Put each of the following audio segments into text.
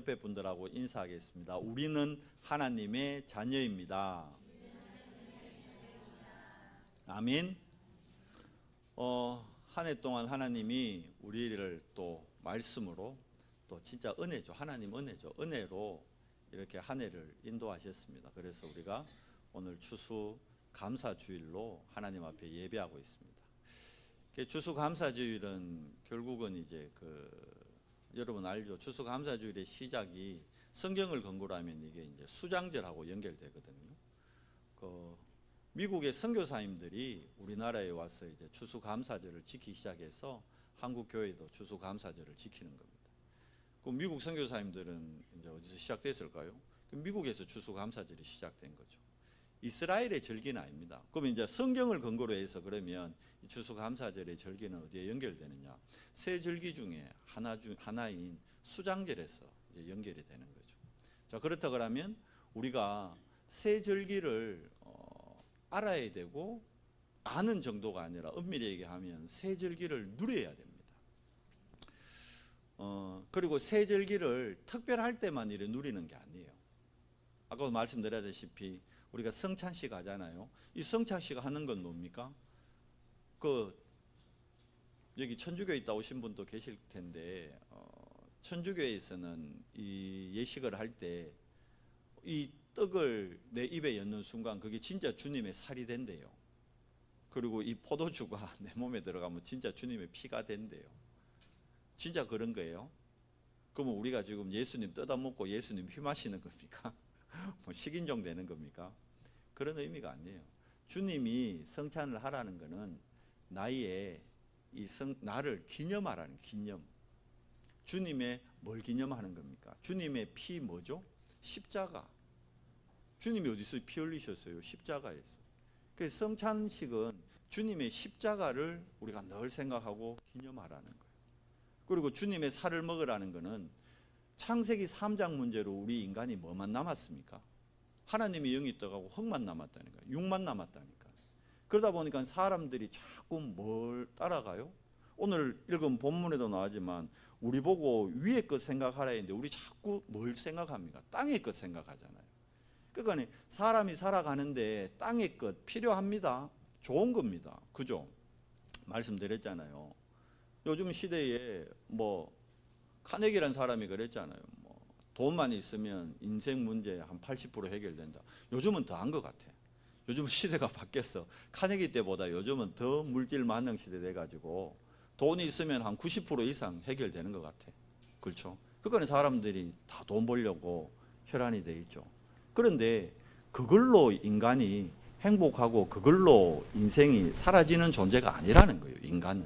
옆에 분들하고 인사하겠습니다. 우리는 하나님의 자녀입니다. 아멘. 한 해 동안 하나님이 우리를 또 말씀으로 또 진짜 은혜죠. 하나님 은혜죠. 은혜로 이렇게 한 해를 인도하셨습니다. 그래서 우리가 오늘 추수 감사주일로 하나님 앞에 예배하고 있습니다. 추수감사주일은 결국은 이제 여러분 알죠? 추수감사주일의 시작이 성경을 근거로 하면 이게 이제 수장절하고 연결되거든요. 미국의 선교사님들이 우리나라에 와서 이제 추수감사절을 지키기 시작해서 한국 교회도 추수감사절을 지키는 겁니다. 미국 선교사님들은 이제 어디서 시작됐을까요? 미국에서 추수감사절이 시작된 거죠. 이스라엘의 절기는 아닙니다. 그럼 이제 성경을 근거로 해서 그러면 이 추수감사절의 절기는 어디에 연결되느냐? 세 절기 중에 하나인 수장절에서 이제 연결이 되는 거죠. 자, 그렇다 그러면 우리가 세 절기를 알아야 되고 아는 정도가 아니라 엄밀히 얘기하면 세 절기를 누려야 됩니다. 그리고 세 절기를 특별할 때만 이래 누리는 게 아니에요. 아까 말씀드렸다시피 우리가 성찬식 하잖아요. 이 성찬식 하는 건 뭡니까? 여기 천주교에 있다 오신 분도 계실 텐데 천주교에서는 이 예식을 할 때 이 떡을 내 입에 넣는 순간 그게 진짜 주님의 살이 된대요. 그리고 이 포도주가 내 몸에 들어가면 진짜 주님의 피가 된대요. 진짜 그런 거예요. 그러면 우리가 지금 예수님 뜯어먹고 예수님 피 마시는 겁니까? 뭐 식인종 되는 겁니까? 그런 의미가 아니에요. 주님이 성찬을 하라는 것은 나를 기념하라는 기념. 주님의 뭘 기념하는 겁니까? 주님의 피 뭐죠? 십자가. 주님이 어디서 피 흘리셨어요? 십자가에서. 그래서 성찬식은 주님의 십자가를 우리가 늘 생각하고 기념하라는 거예요. 그리고 주님의 살을 먹으라는 것은 창세기 3장 문제로 우리 인간이 뭐만 남았습니까? 하나님의 영이 떠가고 흙만 남았다니까, 육만 남았다니까. 그러다 보니까 사람들이 자꾸 뭘 따라가요? 오늘 읽은 본문에도 나오지만 우리 보고 위의 것 생각하라 했는데 우리 자꾸 뭘 생각합니까? 땅의 것 생각하잖아요. 그러니까 사람이 살아가는데 땅의 것 필요합니다. 좋은 겁니다. 그죠? 말씀드렸잖아요. 요즘 시대에 카네기라는 사람이 그랬잖아요. 돈만 있으면 인생 문제 한 80% 해결된다. 요즘은 더 한 것 같아. 요즘 시대가 바뀌었어. 카네기 때보다 요즘은 더 물질 만능 시대 돼가지고 돈이 있으면 한 90% 이상 해결되는 것 같아. 그렇죠? 그러니까 사람들이 다 돈 벌려고 혈안이 돼 있죠. 그런데 그걸로 인간이 행복하고 그걸로 인생이 사라지는 존재가 아니라는 거예요. 인간은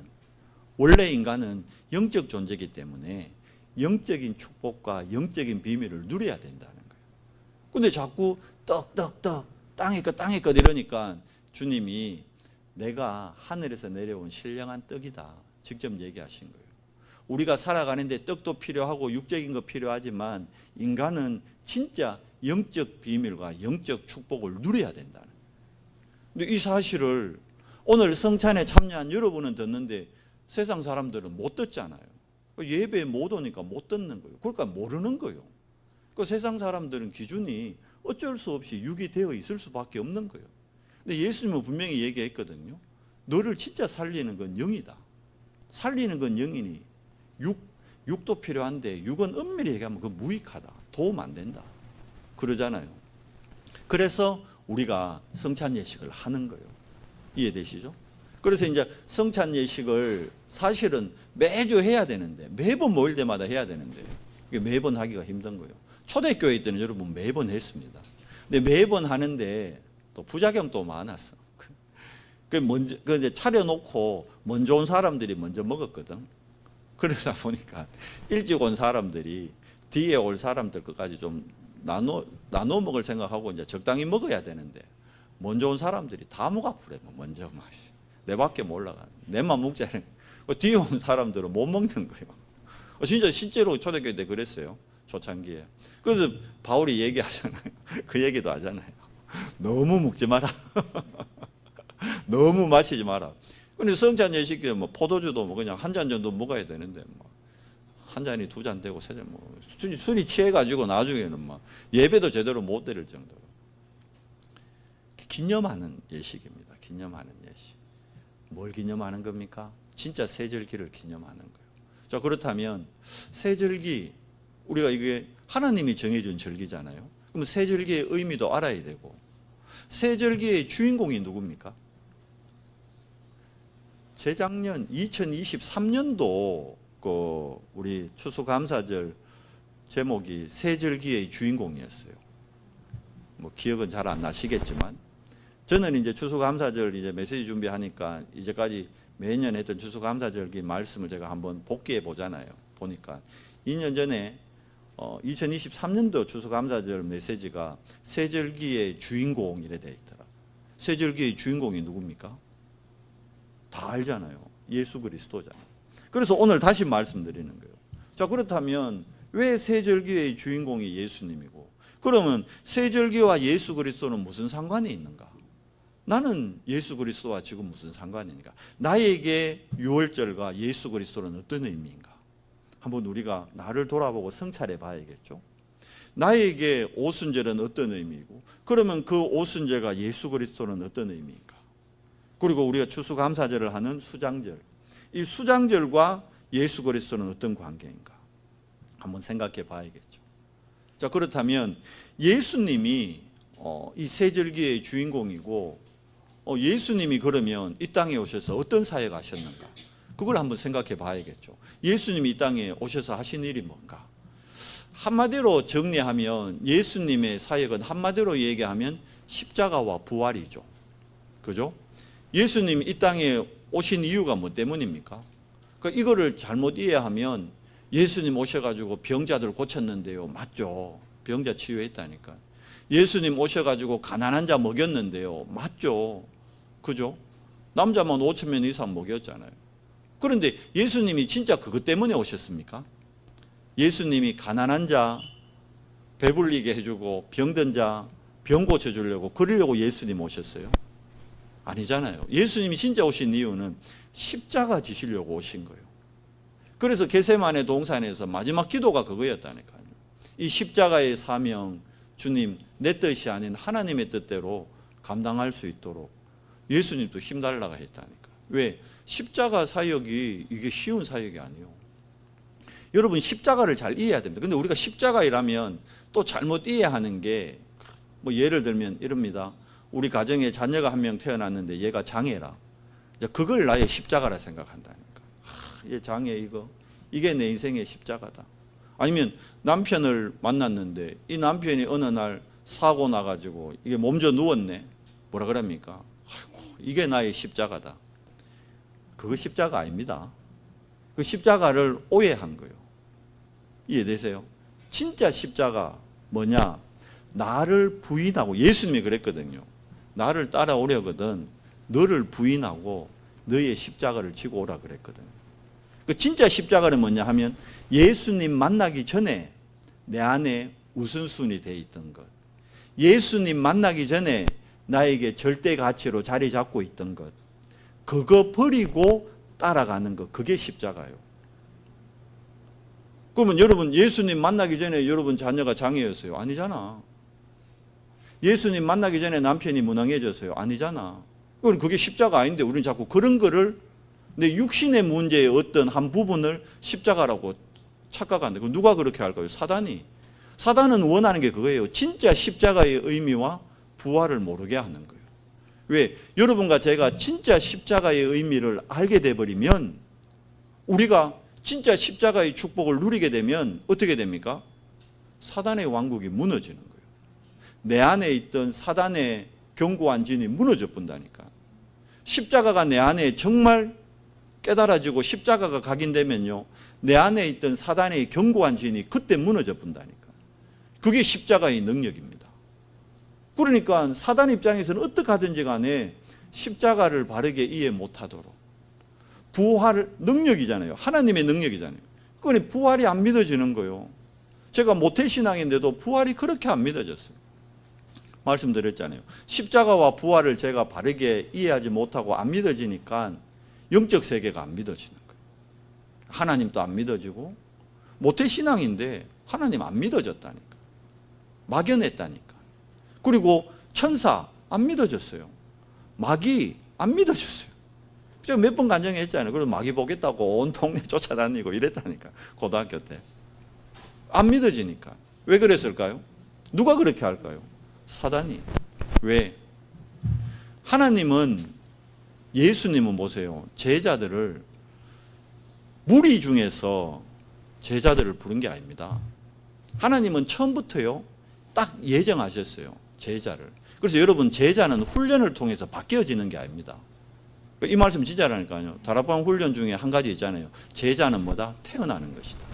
원래 인간은 영적 존재이기 때문에 영적인 축복과 영적인 비밀을 누려야 된다는 거예요. 근데 자꾸 떡 땅의 것 이러니까 주님이 내가 하늘에서 내려온 신령한 떡이다 직접 얘기하신 거예요. 우리가 살아가는데 떡도 필요하고 육적인 거 필요하지만 인간은 진짜 영적 비밀과 영적 축복을 누려야 된다는 거예요. 근데 이 사실을 오늘 성찬에 참여한 여러분은 듣는데 세상 사람들은 못 듣잖아요. 예배에 못 오니까 못 듣는 거예요. 그러니까 모르는 거예요. 그 세상 사람들은 기준이 어쩔 수 없이 육이 되어 있을 수밖에 없는 거예요. 근데 예수님은 분명히 얘기했거든요. 너를 진짜 살리는 건 영이다. 살리는 건 영이니 육도 필요한데 육은 엄밀히 얘기하면 그 무익하다. 도움 안 된다. 그러잖아요. 그래서 우리가 성찬 예식을 하는 거예요. 이해되시죠? 그래서 이제 성찬 예식을 사실은 매주 해야 되는데 매번 모일 때마다 해야 되는데 이게 매번 하기가 힘든 거예요. 초대교회 때는 여러분 매번 했습니다. 근데 매번 하는데 또 부작용도 많았어. 이제 차려놓고 먼저 온 사람들이 먼저 먹었거든. 그러다 보니까 일찍 온 사람들이 뒤에 올 사람들 것까지 좀 나눠 먹을 생각하고 이제 적당히 먹어야 되는데 먼저 온 사람들이 다 목 아프래. 먼저 맛이 내밖에 몰라가. 내만 먹자. 뒤에 온 사람들은 못 먹는 거예요. 진짜 실제로 초대교회 때 그랬어요. 초창기에. 그래서 바울이 얘기하잖아요. 그 얘기도 하잖아요. 너무 먹지 마라. 너무 마시지 마라. 근데 성찬 예식에 포도주도 그냥 한 잔 정도 먹어야 되는데 한 잔이 두 잔 되고 세 잔, 뭐 술이 취해가지고 나중에는 막 예배도 제대로 못 드릴 정도로. 기념하는 예식입니다. 기념하는 예식. 뭘 기념하는 겁니까? 진짜 세절기를 기념하는 거예요. 자, 그렇다면 세절기, 우리가 이게 하나님이 정해준 절기잖아요. 그럼 세절기의 의미도 알아야 되고, 세절기의 주인공이 누굽니까? 재작년 2023년도 우리 추수감사절 제목이 세절기의 주인공이었어요. 뭐 기억은 잘 안 나시겠지만, 저는 이제 추수감사절 이제 메시지 준비하니까 이제까지 매년 했던 추수감사절기 말씀을 제가 한번 복기해 보잖아요. 보니까 2년 전에 2023년도 추수감사절 메시지가 세절기의 주인공이래 돼 있더라. 세절기의 주인공이 누굽니까? 다 알잖아요. 예수 그리스도잖아요. 그래서 오늘 다시 말씀드리는 거예요. 자, 그렇다면 왜 세절기의 주인공이 예수님이고, 그러면 세절기와 예수 그리스도는 무슨 상관이 있는가? 나는 예수 그리스도와 지금 무슨 상관이니까? 나에게 유월절과 예수 그리스도는 어떤 의미인가? 한번 우리가 나를 돌아보고 성찰해 봐야겠죠. 나에게 오순절은 어떤 의미이고, 그러면 그 오순절과 예수 그리스도는 어떤 의미인가? 그리고 우리가 추수감사절을 하는 수장절, 이 수장절과 예수 그리스도는 어떤 관계인가? 한번 생각해 봐야겠죠. 자, 그렇다면 예수님이 이 세절기의 주인공이고, 예수님이 그러면 이 땅에 오셔서 어떤 사역을 하셨는가? 그걸 한번 생각해 봐야겠죠. 예수님이 이 땅에 오셔서 하신 일이 뭔가? 한마디로 정리하면 예수님의 사역은 한마디로 얘기하면 십자가와 부활이죠. 그죠? 예수님이 이 땅에 오신 이유가 뭐 때문입니까? 그러니까 이거를 잘못 이해하면 예수님 오셔가지고 병자들 고쳤는데요. 맞죠? 병자 치유했다니까. 예수님 오셔가지고 가난한 자 먹였는데요. 맞죠? 그죠? 남자만 5,000명 이상 먹였잖아요. 그런데 예수님이 진짜 그것 때문에 오셨습니까? 예수님이 가난한 자 배불리게 해주고 병든 자 병 고쳐주려고 그러려고 예수님 오셨어요? 아니잖아요. 예수님이 진짜 오신 이유는 십자가 지시려고 오신 거예요. 그래서 겟세마네 동산에서 마지막 기도가 그거였다니까요. 이 십자가의 사명, 주님 내 뜻이 아닌 하나님의 뜻대로 감당할 수 있도록 예수님도 힘달라고 했다니까. 왜? 십자가 사역이 이게 쉬운 사역이 아니에요. 여러분 십자가를 잘 이해해야 됩니다. 근데 우리가 십자가이라면 또 잘못 이해하는 게 뭐 예를 들면 이럽니다. 우리 가정에 자녀가 한 명 태어났는데 얘가 장애라. 그걸 나의 십자가라 생각한다니까. 얘 장애 이게 내 인생의 십자가다. 아니면 남편을 만났는데 이 남편이 어느 날 사고 나가지고 이게 몸져 누웠네. 뭐라 그럽니까? 아이고, 이게 나의 십자가다. 그거 십자가 아닙니다. 그 십자가를 오해한 거예요. 이해되세요? 진짜 십자가 뭐냐? 나를 부인하고, 예수님이 그랬거든요. 나를 따라오려거든 너를 부인하고 너의 십자가를 지고 오라 그랬거든요. 그 진짜 십자가는 뭐냐 하면 예수님 만나기 전에 내 안에 우선순위 되어 있던 것, 예수님 만나기 전에 나에게 절대 가치로 자리 잡고 있던 것, 그거 버리고 따라가는 것, 그게 십자가예요. 그러면 여러분 예수님 만나기 전에 여러분 자녀가 장애였어요? 아니잖아. 예수님 만나기 전에 남편이 무능해졌어요? 아니잖아. 그게 십자가 아닌데 우리는 자꾸 그런 거를 내 육신의 문제의 어떤 한 부분을 십자가라고 착각한다. 누가 그렇게 할까요? 사단이. 사단은 원하는 게 그거예요. 진짜 십자가의 의미와 부활을 모르게 하는 거예요. 왜? 여러분과 제가 진짜 십자가의 의미를 알게 돼버리면, 우리가 진짜 십자가의 축복을 누리게 되면 어떻게 됩니까? 사단의 왕국이 무너지는 거예요. 내 안에 있던 사단의 견고한 진이 무너져 본다니까. 십자가가 내 안에 정말 깨달아지고 십자가가 각인되면요, 내 안에 있던 사단의 견고한 진이 그때 무너져 본다니까. 그게 십자가의 능력입니다. 그러니까 사단 입장에서는 어떻게 하든지 간에 십자가를 바르게 이해 못하도록, 부활 능력이잖아요. 하나님의 능력이잖아요. 그러니 부활이 안 믿어지는 거예요. 제가 모태신앙인데도 부활이 그렇게 안 믿어졌어요. 말씀드렸잖아요. 십자가와 부활을 제가 바르게 이해하지 못하고 안 믿어지니까 영적 세계가 안 믿어지는 거예요. 하나님도 안 믿어지고 모태신앙인데 하나님 안 믿어졌다니까. 막연했다니까. 그리고 천사 안 믿어졌어요. 마귀 안 믿어졌어요. 제가 몇 번 간증했잖아요. 그래서 마귀 보겠다고 온 동네 쫓아다니고 이랬다니까. 고등학교 때. 안 믿어지니까. 왜 그랬을까요? 누가 그렇게 할까요? 사단이. 왜? 하나님은, 예수님은 보세요. 제자들을 무리 중에서 제자들을 부른 게 아닙니다. 하나님은 처음부터요, 딱 예정하셨어요. 제자를. 그래서 여러분, 제자는 훈련을 통해서 바뀌어지는 게 아닙니다. 이 말씀 진짜라니까요. 다락방 훈련 중에 한 가지 있잖아요. 제자는 뭐다? 태어나는 것이다.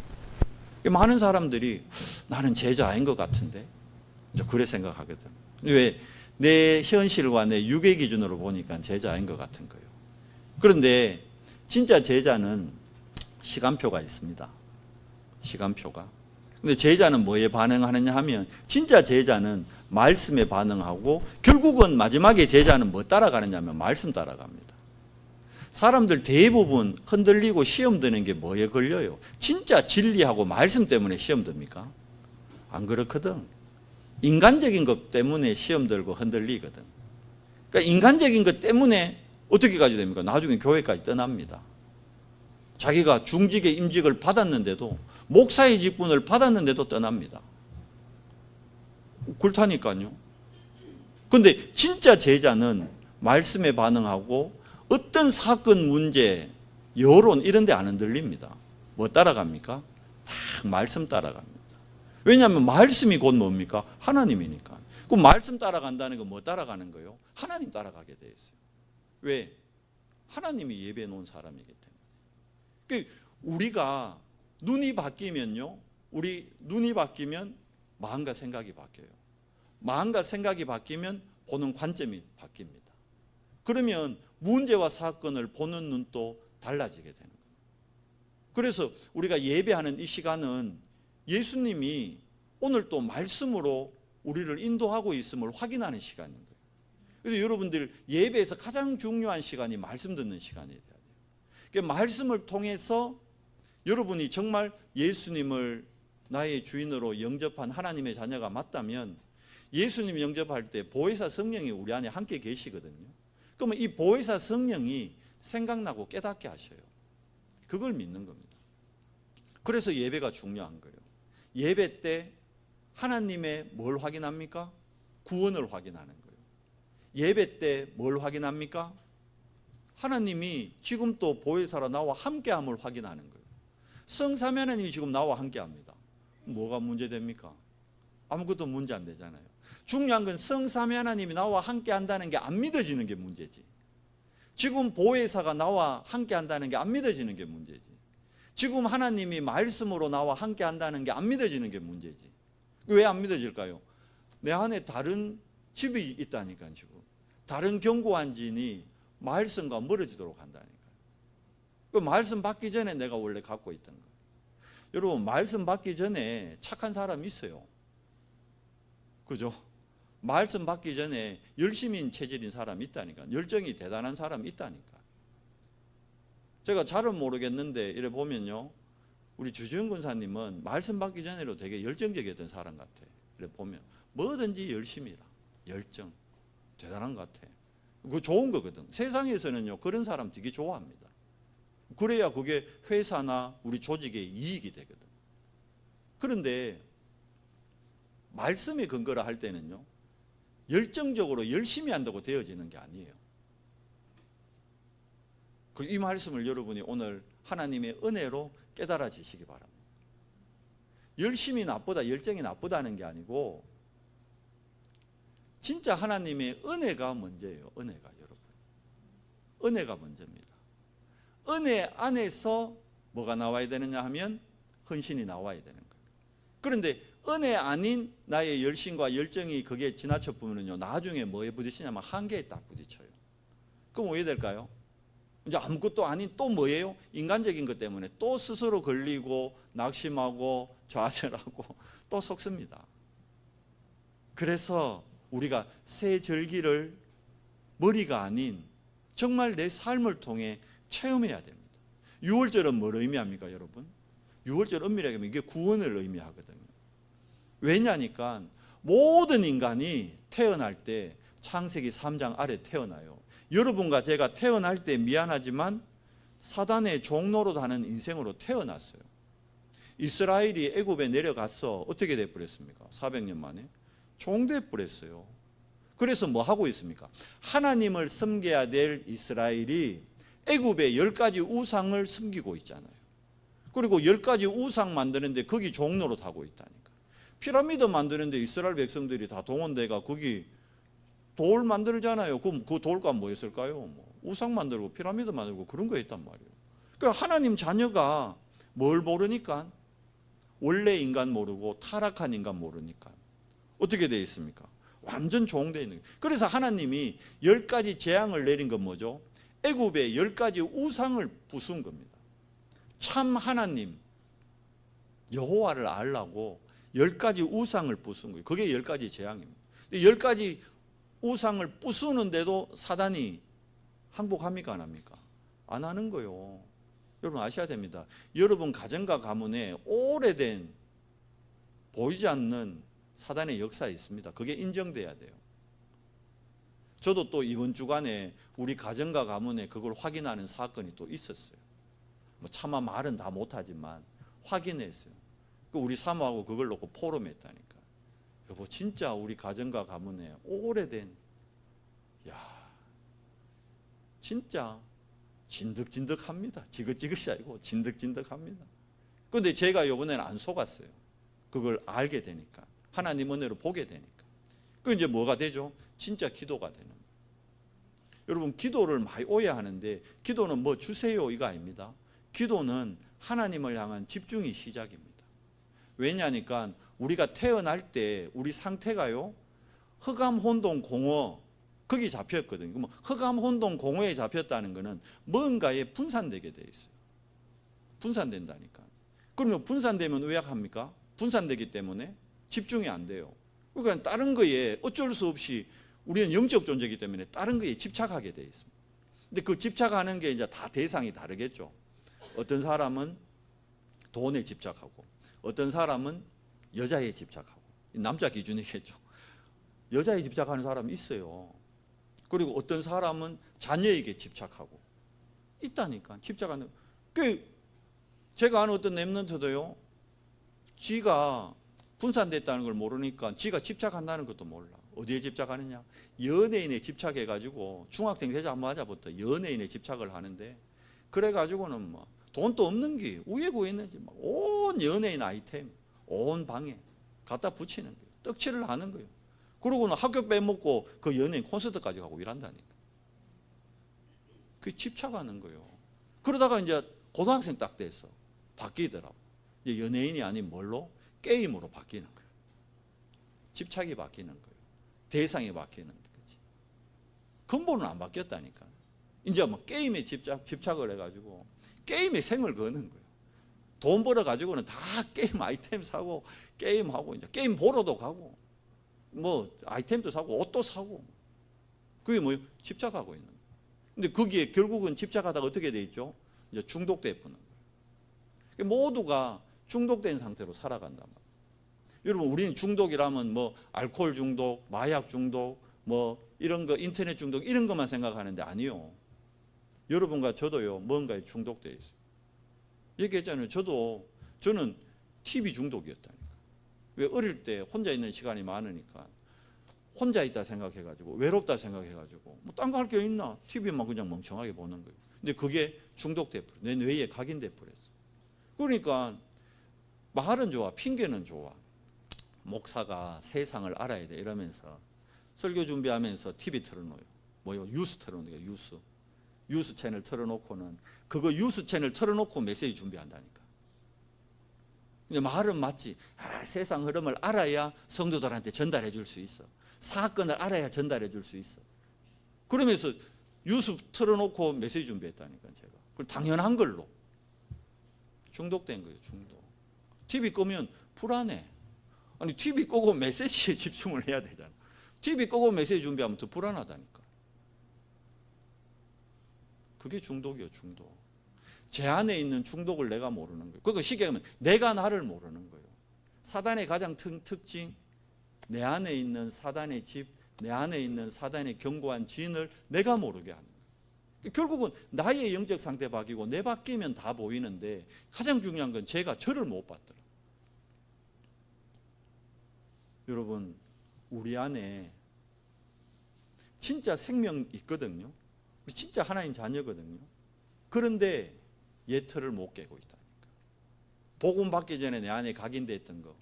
많은 사람들이 나는 제자 아닌 것 같은데, 그래 생각하거든. 왜? 내 현실과 내 육의 기준으로 보니까 제자 아닌 것 같은 거예요. 그런데 진짜 제자는 시간표가 있습니다. 시간표가. 근데 제자는 뭐에 반응하느냐 하면, 진짜 제자는 말씀에 반응하고, 결국은 마지막에 제자는 뭐 따라가느냐 하면 말씀 따라갑니다. 사람들 대부분 흔들리고 시험 드는 게 뭐에 걸려요? 진짜 진리하고 말씀 때문에 시험 듭니까? 안 그렇거든. 인간적인 것 때문에 시험 들고 흔들리거든. 그러니까 인간적인 것 때문에 어떻게까지 됩니까? 나중에 교회까지 떠납니다. 자기가 중직의 임직을 받았는데도, 목사의 직분을 받았는데도 떠납니다. 그렇다니까요. 그런데 진짜 제자는 말씀에 반응하고 어떤 사건, 문제, 여론 이런 데 안 흔들립니다. 뭐 따라갑니까? 딱 말씀 따라갑니다. 왜냐하면 말씀이 곧 뭡니까? 하나님이니까. 그 말씀 따라간다는 건 뭐 따라가는 거예요? 하나님 따라가게 돼 있어요. 왜? 하나님이 예배해 놓은 사람이기 때문에. 우리가 눈이 바뀌면요, 우리 눈이 바뀌면 마음과 생각이 바뀌어요. 마음과 생각이 바뀌면 보는 관점이 바뀝니다. 그러면 문제와 사건을 보는 눈도 달라지게 되는 거예요. 그래서 우리가 예배하는 이 시간은 예수님이 오늘 또 말씀으로 우리를 인도하고 있음을 확인하는 시간인 거예요. 그래서 여러분들 예배에서 가장 중요한 시간이 말씀 듣는 시간이 돼야 돼요. 그러니까 말씀을 통해서 여러분이 정말 예수님을 나의 주인으로 영접한 하나님의 자녀가 맞다면, 예수님 영접할 때 보혜사 성령이 우리 안에 함께 계시거든요. 그러면 이 보혜사 성령이 생각나고 깨닫게 하셔요. 그걸 믿는 겁니다. 그래서 예배가 중요한 거예요. 예배 때 하나님의 뭘 확인합니까? 구원을 확인하는 거예요. 예배 때 뭘 확인합니까? 하나님이 지금 또 보혜사로 나와 함께함을 확인하는 거예요. 성삼위 하나님이 지금 나와 함께합니다. 뭐가 문제됩니까? 아무것도 문제 안 되잖아요. 중요한 건 성삼위 하나님이 나와 함께한다는 게 안 믿어지는 게 문제지. 지금 보혜사가 나와 함께한다는 게 안 믿어지는 게 문제지. 지금 하나님이 말씀으로 나와 함께한다는 게 안 믿어지는 게 문제지. 왜 안 믿어질까요? 내 안에 다른 집이 있다니까요. 지금 다른 견고한 진이 말씀과 멀어지도록 한다니까요. 그 말씀 받기 전에 내가 원래 갖고 있던 거예요. 여러분, 말씀 받기 전에 착한 사람이 있어요. 그죠? 말씀 받기 전에 열심인 체질인 사람이 있다니까. 열정이 대단한 사람이 있다니까. 제가 잘은 모르겠는데 이래 보면요, 우리 주지훈 권사님은 말씀 받기 전에도 되게 열정적이었던 사람 같아. 이래 보면 뭐든지 열심이라. 열정 대단한 것 같아. 그거 좋은 거거든. 세상에서는요 그런 사람 되게 좋아합니다. 그래야 그게 회사나 우리 조직에 이익이 되거든. 그런데 말씀에 근거를 할 때는요, 열정적으로 열심히 한다고 되어지는 게 아니에요. 이 말씀을 여러분이 오늘 하나님의 은혜로 깨달아지시기 바랍니다. 열심이 나쁘다, 열정이 나쁘다는 게 아니고 진짜 하나님의 은혜가 먼저예요. 은혜가, 여러분. 은혜가 먼저입니다. 은혜 안에서 뭐가 나와야 되느냐 하면 헌신이 나와야 되는 거예요. 그런데 은혜 아닌 나의 열심과 열정이 그게 지나쳐 보면요, 나중에 뭐에 부딪히냐면 한계에 딱 부딪혀요. 그럼 왜 될까요? 이제 아무것도 아닌 또 뭐예요? 인간적인 것 때문에 또 스스로 걸리고 낙심하고 좌절하고 또 속습니다. 그래서 우리가 새 절기를 머리가 아닌 정말 내 삶을 통해 체험해야 됩니다. 6월절은 뭘 의미합니까, 여러분? 유월절 엄밀하게 하면 이게 구원을 의미하거든요. 왜냐니까 모든 인간이 태어날 때 창세기 3장 아래 태어나요. 여러분과 제가 태어날 때 미안하지만 사단의 종노릇 하는 인생으로 태어났어요. 이스라엘이 애굽에 내려가서 어떻게 돼버렸습니까? 400년 만에 종돼버렸어요. 그래서 뭐 하고 있습니까? 하나님을 섬겨야 될 이스라엘이 애굽의 10가지 우상을 섬기고 있잖아요. 그리고 10가지 우상 만드는데 거기 종노릇 하고 있다니까. 피라미드 만드는데 이스라엘 백성들이 다 동원돼가 거기 돌 만들잖아요. 그럼 그 돌값 뭐였을까요? 뭐 우상 만들고 피라미드 만들고 그런 거 했단 말이에요. 그러니까 하나님 자녀가 뭘 모르니까 원래 인간 모르고 타락한 인간 모르니까 어떻게 되어 있습니까? 완전 종되어 있는 거예요. 그래서 하나님이 10가지 재앙을 내린 건 뭐죠? 애굽의 10가지 우상을 부순 겁니다. 참 하나님 여호와를 알라고 10가지 우상을 부순 거예요. 그게 10가지 재앙입니다. 10가지 우상을 부수는데도 사단이 항복합니까? 안 합니까? 안 하는 거예요. 여러분 아셔야 됩니다. 여러분 가정과 가문에 오래된 보이지 않는 사단의 역사가 있습니다. 그게 인정돼야 돼요. 저도 또 이번 주간에 우리 가정과 가문에 그걸 확인하는 사건이 또 있었어요. 뭐 차마 말은 다 못하지만 확인했어요. 우리 사모하고 그걸 놓고 포럼했다니까. 여보 진짜 우리 가정과 가문에 오래된 진짜 진득진득합니다. 지긋지긋이 아니고 진득진득합니다. 그런데 제가 이번에는 안 속았어요. 그걸 알게 되니까. 하나님 은혜로 보게 되니까. 그 이제 뭐가 되죠? 진짜 기도가 되는 거예요. 여러분 기도를 많이 오해하는데 기도는 뭐 주세요 이거 아닙니다. 기도는 하나님을 향한 집중이 시작입니다. 왜냐하니까 우리가 태어날 때 우리 상태가요 흑암 혼돈 공허 거기 잡혔거든요. 그럼 흑암 혼돈 공허에 잡혔다는 것은 뭔가에 분산되게 돼 있어요. 분산된다니까. 그러면 분산되면 왜 합니까? 분산되기 때문에 집중이 안 돼요. 그러니까 다른 거에 어쩔 수 없이 우리는 영적 존재이기 때문에 다른 거에 집착하게 돼 있습니다. 근데 그 집착하는 게 이제 다 대상이 다르겠죠. 어떤 사람은 돈에 집착하고 어떤 사람은 여자에 집착하고 남자 기준이겠죠. 여자에 집착하는 사람이 있어요. 그리고 어떤 사람은 자녀에게 집착하고 있다니까. 집착하는. 제가 아는 어떤 랩런트도요 지가 분산됐다는 걸 모르니까 지가 집착한다는 것도 몰라. 어디에 집착하느냐? 연예인에 집착해가지고 중학생 되자마자부터 연예인에 집착을 하는데 그래가지고는 뭐 돈도 없는 게 우에 구했는지 막 온 연예인 아이템 온 방에 갖다 붙이는 거예요. 떡칠을 하는 거예요. 그러고는 학교 빼먹고 그 연예인 콘서트까지 가고 일한다니까. 그게 집착하는 거예요. 그러다가 이제 고등학생 딱 돼서 바뀌더라고. 이제 연예인이 아닌 뭘로? 게임으로 바뀌는 거예요. 집착이 바뀌는 거예요. 대상이 바뀌는 거지. 근본은 안 바뀌었다니까. 이제 뭐 게임에 집착을 해가지고 게임에 생을 거는 거예요. 돈 벌어가지고는 다 게임 아이템 사고 게임하고 이제 게임 보러도 가고 뭐 아이템도 사고 옷도 사고 그게 뭐 집착하고 있는 거예요. 근데 거기에 결국은 집착하다가 어떻게 돼 있죠? 이제 중독돼 버는 거예요. 모두가 중독된 상태로 살아간단 말이에요. 여러분 우리는 중독이라면 뭐 알코올 중독, 마약 중독, 뭐 이런 거 인터넷 중독 이런 것만 생각하는데 아니요. 여러분과 저도요 뭔가에 중독돼 있어요. 얘기했잖아요. 저는 TV 중독이었다니까. 왜 어릴 때 혼자 있는 시간이 많으니까 혼자 있다 생각해가지고 외롭다 생각해가지고 뭐 딴 거 할 게 있나? TV만 그냥 멍청하게 보는 거예요. 근데 그게 중독돼 버려. 내 뇌에 각인돼 버렸어. 그러니까 말은 좋아, 핑계는 좋아. 목사가 세상을 알아야 돼 이러면서 설교 준비하면서 TV 틀어놓어요. 뭐요? 뉴스 틀어놓어요. 뉴스 채널 틀어놓고는 그거 뉴스 채널 틀어놓고 메시지 준비한다니까. 근데 말은 맞지. 세상 흐름을 알아야 성도들한테 전달해 줄 수 있어. 사건을 알아야 전달해 줄 수 있어. 그러면서 뉴스 틀어놓고 메시지 준비했다니까 제가. 그걸 당연한 걸로. 중독된 거예요. 중독. TV 끄면 불안해. 아니 TV 끄고 메시지에 집중을 해야 되잖아. TV 끄고 메시지 준비하면 더 불안하다니까. 그게 중독이에요. 중독. 제 안에 있는 중독을 내가 모르는 거예요. 그러니까 쉽게 하면 내가 나를 모르는 거예요. 사단의 가장 특징, 내 안에 있는 사단의 집, 내 안에 있는 사단의 견고한 진을 내가 모르게 하는 거예요. 결국은 나의 영적 상태 바뀌고 내 바뀌면 다 보이는데 가장 중요한 건 제가 저를 못 봤더라. 여러분, 우리 안에 진짜 생명 있거든요. 우리 진짜 하나님 자녀거든요. 그런데 예틀을 못 깨고 있다니까. 복음 받기 전에 내 안에 각인돼 있던 거,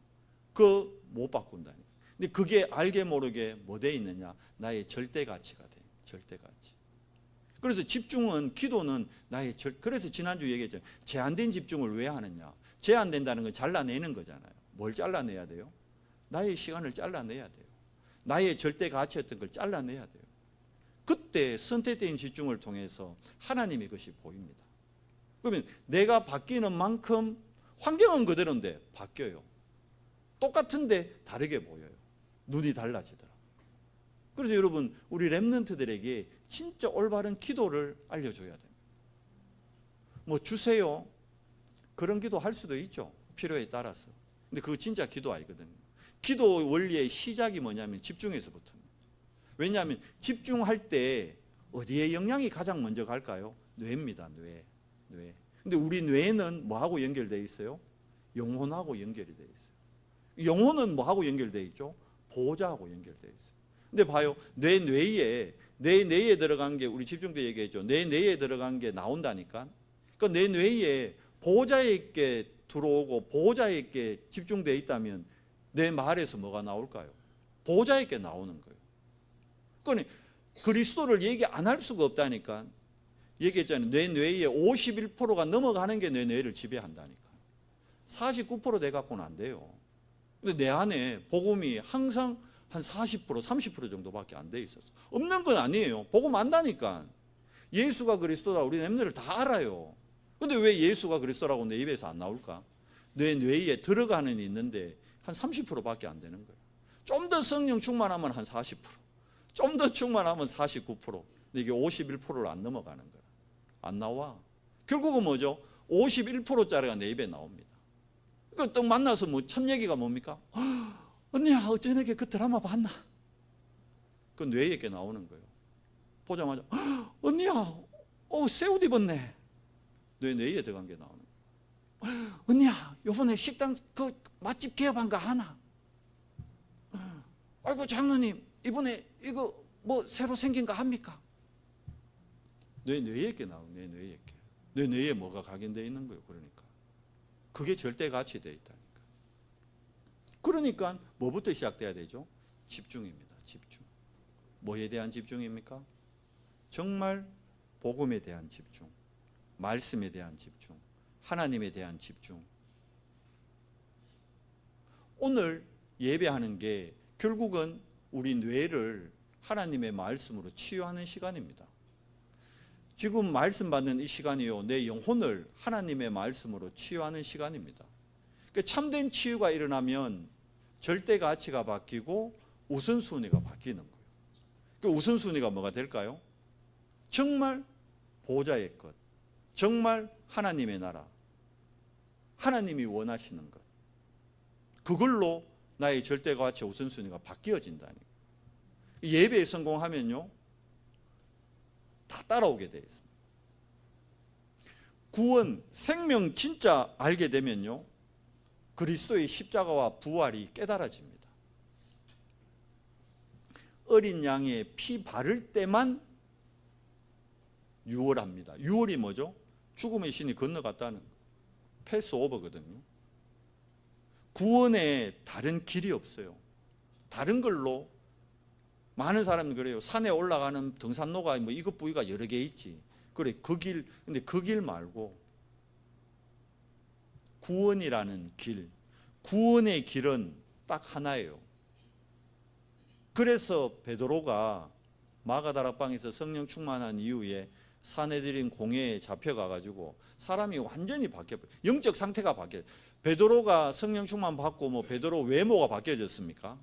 그거 못 바꾼다니까. 근데 그게 알게 모르게 뭐 돼 있느냐? 나의 절대 가치가 돼. 절대 가치. 그래서 집중은, 기도는 나의 그래서 지난주 얘기했죠. 제한된 집중을 왜 하느냐? 제한된다는 건 잘라내는 거잖아요. 뭘 잘라내야 돼요? 나의 시간을 잘라내야 돼요. 나의 절대 가치였던 걸 잘라내야 돼요. 그때 선택된 집중을 통해서 하나님의 것이 보입니다. 그러면 내가 바뀌는 만큼 환경은 그대로인데 바뀌어요. 똑같은데 다르게 보여요. 눈이 달라지더라고요. 그래서 여러분, 우리 렘넌트들에게 진짜 올바른 기도를 알려줘야 됩니다. 뭐 주세요, 그런 기도 할 수도 있죠. 필요에 따라서. 근데 그거 진짜 기도 아니거든요. 기도 원리의 시작이 뭐냐면 집중에서부터입니다. 왜냐하면 집중할 때 어디에 영향이 가장 먼저 갈까요? 뇌입니다. 뇌. 근데 우리 뇌는 뭐하고 연결되어 있어요? 영혼하고 연결이 되어 있어요. 영혼은 뭐하고 연결되어 있죠? 보호자하고 연결되어 있어요. 근데 봐요. 내 뇌에 들어간 게, 우리 집중 때 얘기했죠. 내 뇌에 들어간 게 나온다니까. 그러니까 내 뇌에 보호자에게 들어오고 보호자에게 집중되어 있다면 내 말에서 뭐가 나올까요? 보호자에게 나오는 거예요. 그러니 그리스도를 얘기 안 할 수가 없다니까. 얘기했잖아요. 내 뇌의 51%가 넘어가는 게 내 뇌를 지배한다니까. 49% 돼 갖고는 안 돼요. 근데 내 안에 복음이 항상 한 40%, 30% 정도밖에 안 돼 있었어. 없는 건 아니에요. 복음 안다니까. 예수가 그리스도다, 우리 렘넌트들 다 알아요. 근데 왜 예수가 그리스도라고 내 입에서 안 나올까? 내 뇌에 들어가는 있는데 한 30%밖에 안 되는 거예요. 좀 더 성령 충만하면 한 40%, 좀 더 충만하면 49%. 근데 이게 51%를 안 넘어가는 거야. 안 나와. 결국은 뭐죠? 51%짜리가 내 입에 나옵니다. 그 또 만나서 뭐 첫 얘기가 뭡니까? 언니야, 어쩌게 그 드라마 봤나? 그 뇌에게 나오는 거예요. 보자마자 언니야, 새 옷 입었네. 뇌에 들어간 게 나오는 거예요. 언니야, 요번에 식당 그 맛집 개업한 거 아나? 아이고 장로님, 이번에 이거 뭐 새로 생긴 거 합니까? 뇌에게 나오는, 내 뇌에 뭐가 각인되어 있는 거예요. 그러니까 그게 절대 가치 되어 있다니까. 그러니까 뭐부터 시작돼야 되죠? 집중입니다. 집중. 뭐에 대한 집중입니까? 정말 복음에 대한 집중, 말씀에 대한 집중, 하나님에 대한 집중. 오늘 예배하는 게 결국은 우리 뇌를 하나님의 말씀으로 치유하는 시간입니다. 지금 말씀 받는 이 시간이요, 내 영혼을 하나님의 말씀으로 치유하는 시간입니다. 그러니까 참된 치유가 일어나면 절대 가치가 바뀌고 우선순위가 바뀌는 거예요. 그 우선순위가 뭐가 될까요? 정말 보호자의 것, 정말 하나님의 나라, 하나님이 원하시는 것, 그걸로 나의 절대 가치 우선순위가 바뀌어진다니. 예배에 성공하면요, 다 따라오게 되어 있습니다. 구원, 생명 진짜 알게 되면요, 그리스도의 십자가와 부활이 깨달아집니다. 어린 양의 피 바를 때만 유월합니다. 유월이 뭐죠? 죽음의 신이 건너갔다는 패스오버거든요. 구원에 다른 길이 없어요. 다른 걸로 많은 사람들이 그래요. 산에 올라가는 등산로가 뭐 이것 부위가 여러 개 있지. 그래, 그 길, 근데 그 길 말고 구원이라는 길, 구원의 길은 딱 하나예요. 그래서 베드로가 마가다락방에서 성령 충만한 이후에 사내들인 공회에 잡혀가가지고 사람이 완전히 바뀌어버려요. 영적 상태가 바뀌어요. 베드로가 성령 충만 받고 뭐 베드로 외모가 바뀌어졌습니까?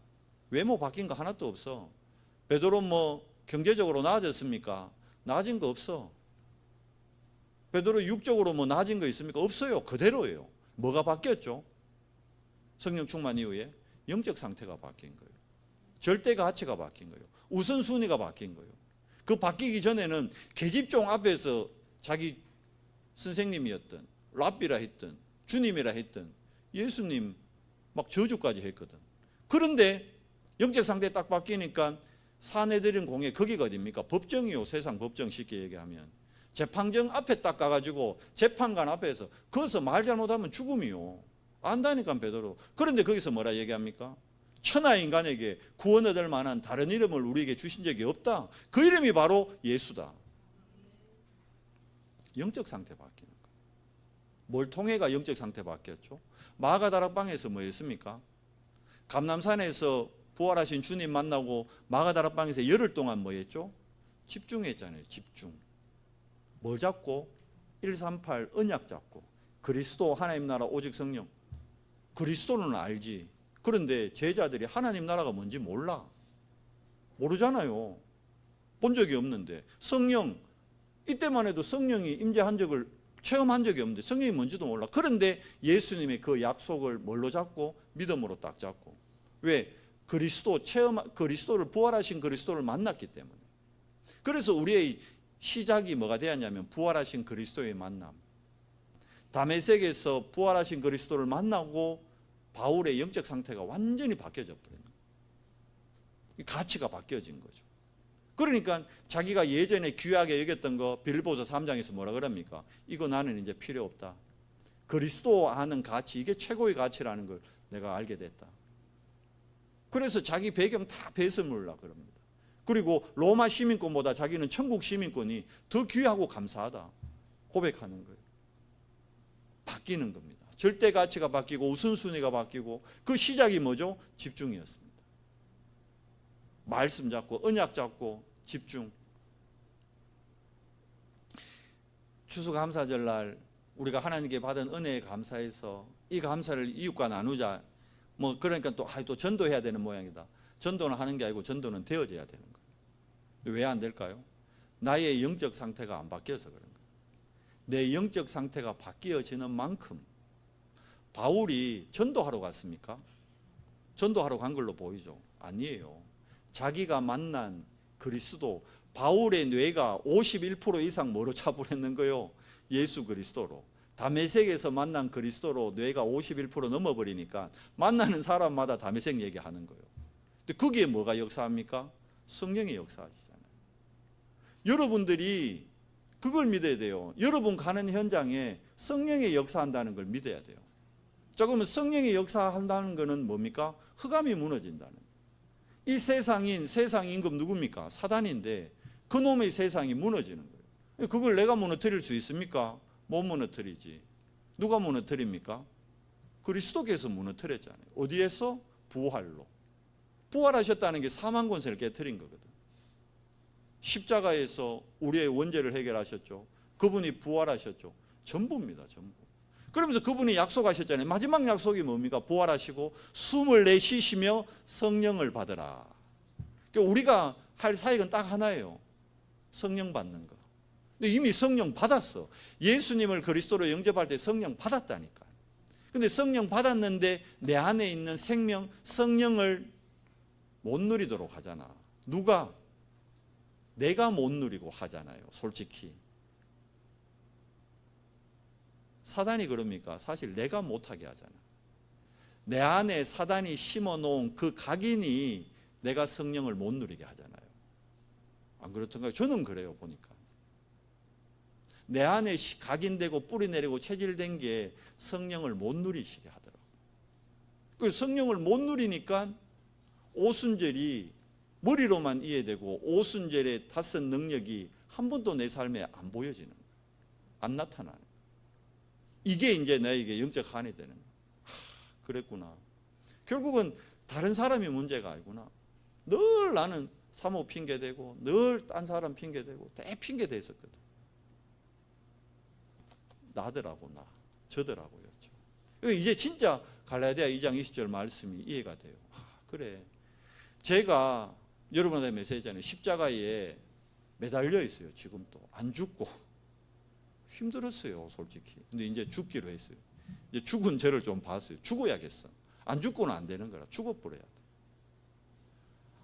외모 바뀐 거 하나도 없어. 베드로 뭐 경제적으로 나아졌습니까? 나아진 거 없어. 베드로 육적으로 뭐 나아진 거 있습니까? 없어요. 그대로예요. 뭐가 바뀌었죠? 성령 충만 이후에 영적 상태가 바뀐 거예요. 절대 가치가 바뀐 거예요. 우선순위가 바뀐 거예요. 그 바뀌기 전에는 계집종 앞에서 자기 선생님이었던 랍비라 했던 주님이라 했던 예수님 막 저주까지 했거든. 그런데 영적 상태 딱 바뀌니까 사내들인 공회, 거기가 어딥니까? 법정이요. 세상 법정 쉽게 얘기하면. 재판정 앞에 딱 가가지고 재판관 앞에서 거기서 말 잘못하면 죽음이요. 안다니까 베드로. 그런데 거기서 뭐라 얘기합니까? 천하 인간에게 구원 얻을 만한 다른 이름을 우리에게 주신 적이 없다. 그 이름이 바로 예수다. 영적 상태 바뀌는 거예요. 뭘 통해가 영적 상태 바뀌었죠? 마가다락방에서 뭐 했습니까? 감람산에서 부활하신 주님 만나고 마가다락방에서 열흘 동안 뭐 했죠? 집중했잖아요. 집중. 뭐 잡고? 138 언약 잡고. 그리스도 하나님 나라 오직 성령. 그리스도는 알지. 그런데 제자들이 하나님 나라가 뭔지 몰라. 모르잖아요. 본 적이 없는데. 성령, 이때만 해도 성령이 임재한 적을 체험한 적이 없는데 성령이 뭔지도 몰라. 그런데 예수님의 그 약속을 뭘로 잡고? 믿음으로 딱 잡고. 왜? 그리스도를 부활하신 그리스도를 만났기 때문에. 그래서 우리의 시작이 뭐가 되었냐면 부활하신 그리스도의 만남. 다메섹에서 부활하신 그리스도를 만나고 바울의 영적 상태가 완전히 바뀌어져 버려요. 가치가 바뀌어진 거죠. 그러니까 자기가 예전에 귀하게 여겼던 거 빌립보서 3장에서 뭐라 그럽니까? 이거 나는 이제 필요 없다. 그리스도 하는 가치, 이게 최고의 가치라는 걸 내가 알게 됐다. 그래서 자기 배경 다 배설물라 그럽니다. 그리고 로마 시민권보다 자기는 천국 시민권이 더 귀하고 감사하다 고백하는 거예요. 바뀌는 겁니다. 절대 가치가 바뀌고 우선순위가 바뀌고 그 시작이 뭐죠? 집중이었습니다. 말씀 잡고 언약 잡고 집중. 추수감사절날 우리가 하나님께 받은 은혜에 감사해서 이 감사를 이웃과 나누자. 뭐 그러니까 또 전도해야 되는 모양이다. 전도는 하는 게 아니고 전도는 되어져야 되는 거예요. 왜 안 될까요? 나의 영적 상태가 안 바뀌어서 그런 거예요. 내 영적 상태가 바뀌어지는 만큼 바울이 전도하러 갔습니까? 전도하러 간 걸로 보이죠? 아니에요. 자기가 만난 그리스도, 바울의 뇌가 51% 이상 뭐로 차버렸는 거예요? 예수 그리스도로. 다메섹에서 만난 그리스도로 뇌가 51% 넘어버리니까 만나는 사람마다 다메섹 얘기하는 거예요. 근데 거기에 뭐가 역사합니까? 성령이 역사하시잖아요. 여러분들이 그걸 믿어야 돼요. 여러분 가는 현장에 성령이 역사한다는 걸 믿어야 돼요. 자, 그러면 성령이 역사한다는 것은 뭡니까? 흑암이 무너진다는 거예요. 이 세상인 세상 임금 누굽니까? 사단인데 그놈의 세상이 무너지는 거예요. 그걸 내가 무너뜨릴 수 있습니까? 못 무너뜨리지. 누가 무너뜨립니까? 그리스도께서 무너뜨렸잖아요. 어디에서? 부활로. 부활하셨다는 게 사망 권세를 깨뜨린 거거든. 십자가에서 우리의 원죄를 해결하셨죠. 그분이 부활하셨죠. 전부입니다. 전부. 그러면서 그분이 약속하셨잖아요. 마지막 약속이 뭡니까? 부활하시고 숨을 내쉬시며 성령을 받으라. 그러니까 우리가 할 사역은 딱 하나예요. 성령 받는 거. 근데 이미 성령 받았어. 예수님을 그리스도로 영접할 때 성령 받았다니까. 근데 성령 받았는데 내 안에 있는 생명, 성령을 못 누리도록 하잖아. 누가? 내가 못 누리고 하잖아요. 솔직히. 사단이 그럽니까? 사실 내가 못하게 하잖아. 내 안에 사단이 심어놓은 그 각인이 내가 성령을 못 누리게 하잖아요. 안 그렇던가요? 저는 그래요. 보니까. 내 안에 각인되고 뿌리내리고 체질된 게 성령을 못 누리시게 하더라고요. 그 성령을 못 누리니까 오순절이 머리로만 이해되고 오순절의 닷선 능력이 한 번도 내 삶에 안 보여지는 거예요. 안 나타나는 거예요. 이게 이제 나에게 영적 한이 되는 거예요. 그랬구나. 결국은 다른 사람이 문제가 아니구나. 늘 나는 사모 핑계대고 늘 딴 사람 핑계대고 대 핑계대었거든. 나더라고. 저더라고였죠. 이제 진짜 갈라디아 2장 20절 말씀이 이해가 돼요. 그래. 제가 여러분한테 메시지잖아요. 십자가에 매달려 있어요. 지금도 안 죽고 힘들었어요, 솔직히. 근데 이제 죽기로 했어요. 이제 죽은 죄를 좀 봤어요. 죽어야겠어. 안 죽고는 안 되는 거라. 죽어버려야 돼.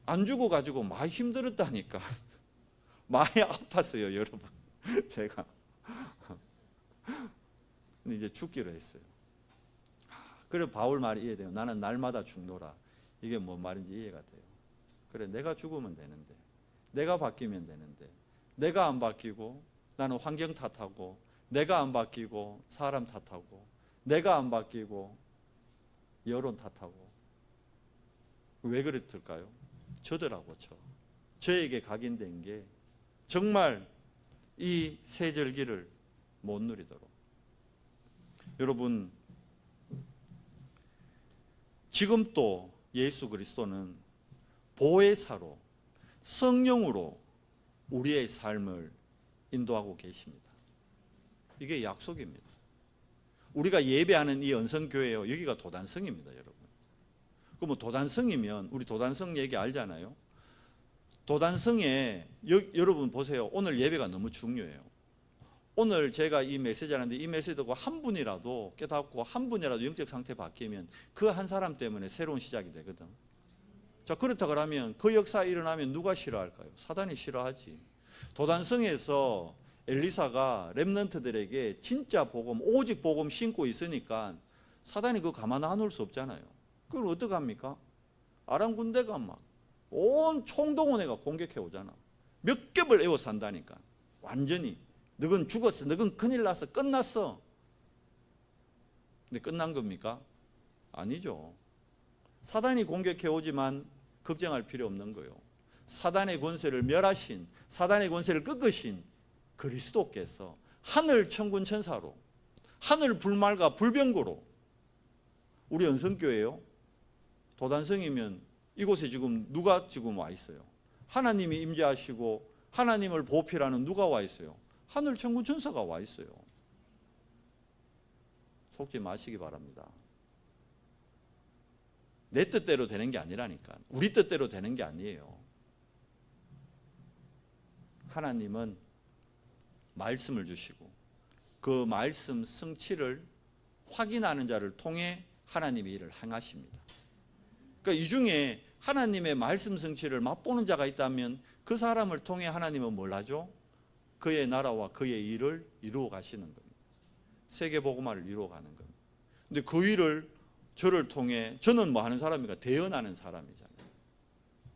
안 죽어가지고 많이 힘들었다니까. 많이 아팠어요, 여러분. 제가. 근데 이제 죽기로 했어요. 그래 바울 말이 이해돼요. 나는 날마다 죽노라. 이게 뭔 말인지 이해가 돼요. 그래 내가 죽으면 되는데, 내가 바뀌면 되는데, 내가 안 바뀌고 나는 환경 탓하고, 내가 안 바뀌고 사람 탓하고, 내가 안 바뀌고 여론 탓하고. 왜 그랬을까요? 저더라고. 저에게 각인된 게 정말 이 세절기를 못 누리도록. 여러분, 지금 또 예수 그리스도는 보혜사로, 성령으로 우리의 삶을 인도하고 계십니다. 이게 약속입니다. 우리가 예배하는 이 언성교회요, 여기가 도단성입니다, 여러분. 그럼 도단성이면 우리 도단성 얘기 알잖아요. 도단성에 여러분 보세요. 오늘 예배가 너무 중요해요. 오늘 제가 이 메시지 하는데 이 메시지 듣고 한 분이라도 깨닫고 한 분이라도 영적 상태 바뀌면 그 한 사람 때문에 새로운 시작이 되거든. 자, 그렇다 그러면 그 역사 일어나면 누가 싫어할까요? 사단이 싫어하지. 도단성에서 엘리사가 렘넌트들에게 진짜 복음, 오직 복음 신고 있으니까 사단이 그거 가만 안 놓을 수 없잖아요. 그걸 어떻게 합니까? 아람 군대가 막 온 총동원해가 공격해 오잖아. 몇 겹을 에워 산다니까. 완전히 너건 죽었어, 너건 큰일 났어, 끝났어. 근데 끝난 겁니까? 아니죠. 사단이 공격해 오지만 걱정할 필요 없는 거예요. 사단의 권세를 멸하신, 사단의 권세를 꺾으신 그리스도께서 하늘 천군 천사로, 하늘 불말과 불병거로 우리 언성교회요, 도단성이면 이곳에 지금 누가 지금 와 있어요? 하나님이 임재하시고 하나님을 보필하는 누가 와 있어요? 하늘 천군 천사가 와 있어요. 속지 마시기 바랍니다. 내 뜻대로 되는 게 아니라니까. 우리 뜻대로 되는 게 아니에요. 하나님은 말씀을 주시고 그 말씀 성취를 확인하는 자를 통해 하나님의 일을 행하십니다. 그러니까 이 중에 하나님의 말씀 성취를 맛보는 자가 있다면 그 사람을 통해 하나님은 뭘 하죠? 그의 나라와 그의 일을 이루어 가시는 겁니다. 세계복음화를 이루어 가는 겁니다. 근데 그 일을 저를 통해, 저는 뭐 하는 사람입니까? 대언하는 사람이잖아요.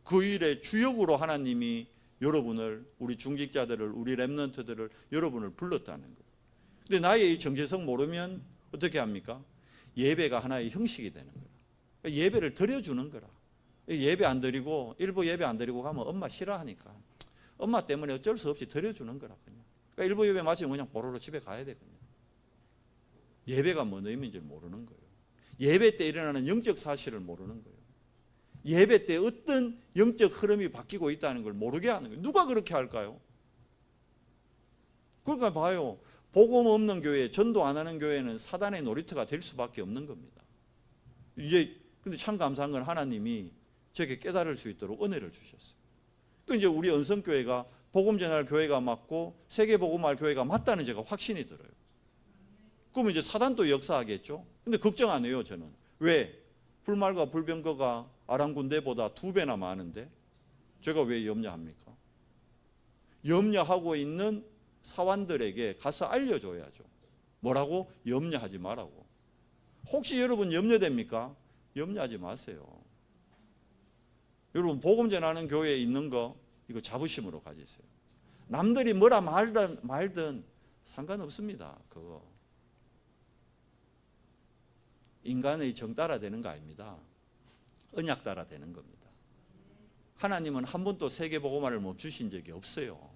그 일의 주역으로 하나님이 여러분을, 우리 중직자들을, 우리 렘넌트들을, 여러분을 불렀다는 거예요. 근데 나의 이 정체성 모르면 어떻게 합니까? 예배가 하나의 형식이 되는 거예요. 그러니까 예배를 드려주는 거라. 예배 안 드리고, 일부 예배 안 드리고 가면 엄마 싫어하니까 엄마 때문에 어쩔 수 없이 드려주는 거라. 그러니까 일부 예배 마치면 그냥 보로로 집에 가야 되거든요. 예배가 뭔 의미인지 모르는 거예요. 예배 때 일어나는 영적 사실을 모르는 거예요. 예배 때 어떤 영적 흐름이 바뀌고 있다는 걸 모르게 하는 거예요. 누가 그렇게 할까요? 그러니까 봐요. 복음 없는 교회, 전도 안 하는 교회는 사단의 놀이터가 될 수밖에 없는 겁니다. 이제 근데 참 감사한 건 하나님이 저게 깨달을 수 있도록 은혜를 주셨어요. 그 이제 우리 언성교회가 복음 전할 교회가 맞고 세계 복음할 교회가 맞다는 제가 확신이 들어요. 그러면 이제 사단도 역사하겠죠. 근데 걱정 안 해요, 저는. 왜? 불말과 불병거가 아람 군대보다 2배나 많은데 제가 왜 염려합니까? 염려하고 있는 사환들에게 가서 알려줘야죠. 뭐라고? 염려하지 말라고. 혹시 여러분 염려됩니까? 염려하지 마세요. 여러분 복음 전하는 교회에 있는 거 이거 자부심으로 가지세요. 남들이 뭐라 말든 상관없습니다. 그거 인간의 정 따라 되는 거 아닙니다. 언약 따라 되는 겁니다. 하나님은 한 번도 세계 복음화를 멈추신 적이 없어요.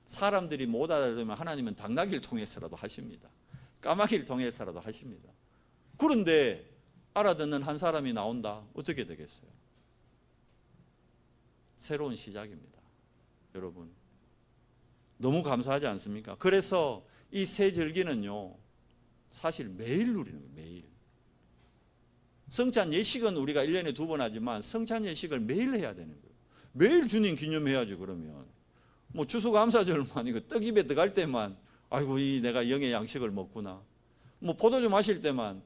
사람들이 못 알아들으면 하나님은 당나귀를 통해서라도 하십니다. 까마귀를 통해서라도 하십니다. 그런데 알아듣는 한 사람이 나온다. 어떻게 되겠어요? 새로운 시작입니다. 여러분 너무 감사하지 않습니까? 그래서 이 새 절기는요 사실 매일 누리는 거예요. 매일. 성찬 예식은 우리가 1년에 2번 하지만 성찬 예식을 매일 해야 되는 거예요. 매일 주님 기념해야지. 그러면 뭐 추수감사절만 이거 떡 입에 들어갈 때만 아이고 이 내가 영의 양식을 먹구나. 뭐 포도주 마실 때만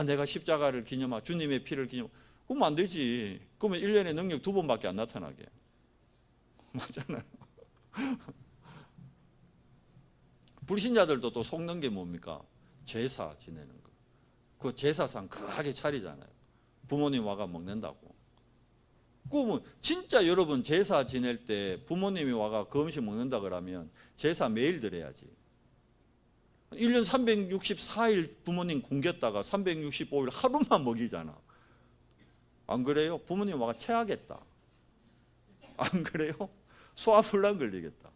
내가 십자가를 기념하고 주님의 피를 기념하고 그러면 안 되지. 그러면 1년에 능력 2번밖에 안 나타나게. 맞잖아요. 불신자들도 또 속는 게 뭡니까? 제사 지내는 거. 그 제사상 거하게 차리잖아요. 부모님 와가 먹는다고. 그러면 진짜 여러분 제사 지낼 때 부모님이 와가 그 음식 먹는다 그러면 제사 매일 드려야지. 1년 364일 부모님 굶겼다가 365일 하루만 먹이잖아. 안 그래요? 부모님 와가 체하겠다. 안 그래요? 소화불량 걸리겠다.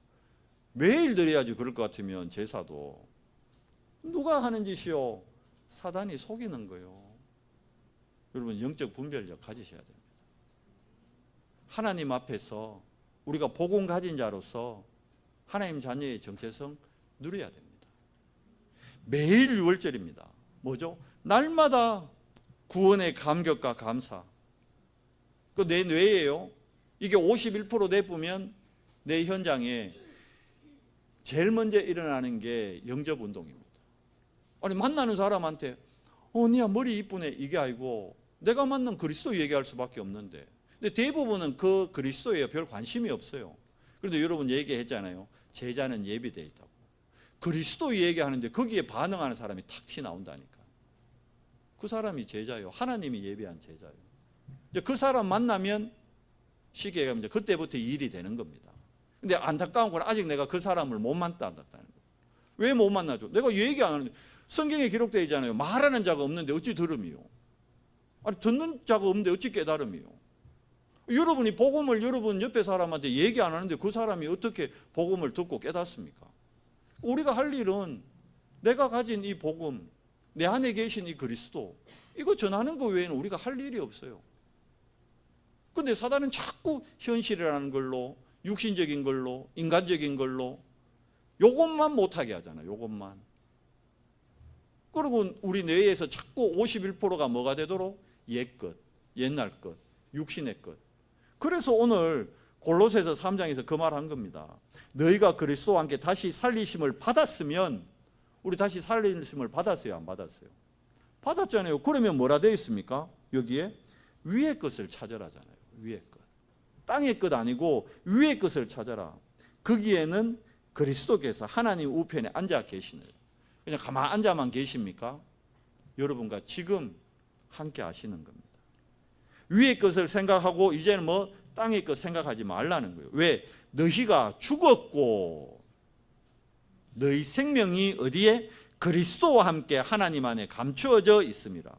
매일 드려야지. 그럴 것 같으면 제사도. 누가 하는 짓이요? 사단이 속이는 거예요. 여러분 영적 분별력 가지셔야 됩니다. 하나님 앞에서 우리가 복음 가진 자로서 하나님 자녀의 정체성 누려야 됩니다. 매일 유월절입니다. 뭐죠? 날마다 구원의 감격과 감사. 그 내 뇌예요. 이게 51% 내쁘면 내 현장에 제일 먼저 일어나는 게 영접 운동입니다. 아니 만나는 사람한테 니야 머리 이쁘네 이게 아니고 내가 만난 그리스도 얘기할 수밖에 없는데, 근데 대부분은 그 그리스도에 별 관심이 없어요. 그런데 여러분 얘기했잖아요. 제자는 예비되어 있다고. 그리스도 얘기하는데 거기에 반응하는 사람이 탁 튀 나온다니까. 그 사람이 제자예요. 하나님이 예비한 제자예요. 이제 그 사람 만나면 쉽게 얘기하면 이제 그때부터 일이 되는 겁니다. 근데 안타까운 건 아직 내가 그 사람을 못 만났다는 거예요. 왜 못 만나죠? 내가 얘기 안 하는데. 성경에 기록되어 있잖아요. 말하는 자가 없는데 어찌 들음이요? 아니 듣는 자가 없는데 어찌 깨달음이요? 여러분이 복음을 여러분 옆에 사람한테 얘기 안 하는데 그 사람이 어떻게 복음을 듣고 깨닫습니까? 우리가 할 일은 내가 가진 이 복음, 내 안에 계신 이 그리스도, 이거 전하는 거 외에는 우리가 할 일이 없어요. 근데 사단은 자꾸 현실이라는 걸로, 육신적인 걸로, 인간적인 걸로 요것만 못하게 하잖아요. 요것만. 그리고 우리 뇌에서 자꾸 51%가 뭐가 되도록? 옛것, 옛날 것, 육신의 것. 그래서 오늘 골로새서 3장에서 그 말 한 겁니다. 너희가 그리스도와 함께 다시 살리심을 받았으면, 우리 다시 살리심을 받았어요? 안 받았어요? 받았잖아요. 그러면 뭐라 되어 있습니까? 여기에 위의 것을 찾으라잖아요. 위의 것. 땅의 것 아니고 위의 것을 찾아라. 거기에는 그리스도께서 하나님 우편에 앉아 계시는, 그냥 가만 앉아만 계십니까? 여러분과 지금 함께 하시는 겁니다. 위의 것을 생각하고 이제는 뭐 땅의 것 생각하지 말라는 거예요. 왜? 너희가 죽었고 너희 생명이 어디에? 그리스도와 함께 하나님 안에 감추어져 있습니다.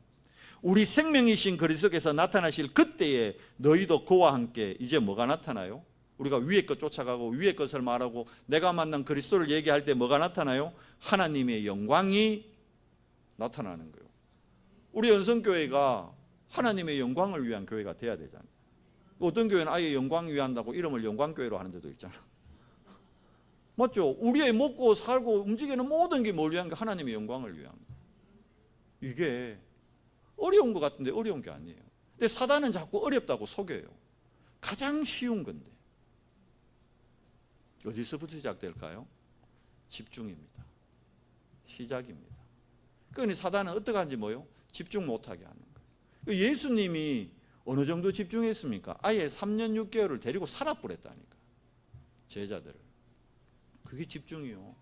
우리 생명이신 그리스도께서 나타나실 그때에 너희도 그와 함께 이제 뭐가 나타나요? 우리가 위의 것 쫓아가고 위의 것을 말하고 내가 만난 그리스도를 얘기할 때 뭐가 나타나요? 하나님의 영광이 나타나는 거예요. 우리 연성교회가 하나님의 영광을 위한 교회가 돼야 되잖아요. 어떤 교회는 아예 영광 위한다고 이름을 영광교회로 하는 데도 있잖아요. 맞죠? 우리의 먹고 살고 움직이는 모든 게 뭘 위한 게 하나님의 영광을 위한 거예요. 이게 어려운 것 같은데 어려운 게 아니에요. 근데 사단은 자꾸 어렵다고 속여요. 가장 쉬운 건데. 어디서부터 시작될까요? 집중입니다. 시작입니다. 그러니 사단은 어떻게 하는지 뭐요? 집중 못하게 하는 거예요. 예수님이 어느 정도 집중했습니까? 아예 3년 6개월을 데리고 살아버렸다니까. 제자들을. 그게 집중이요.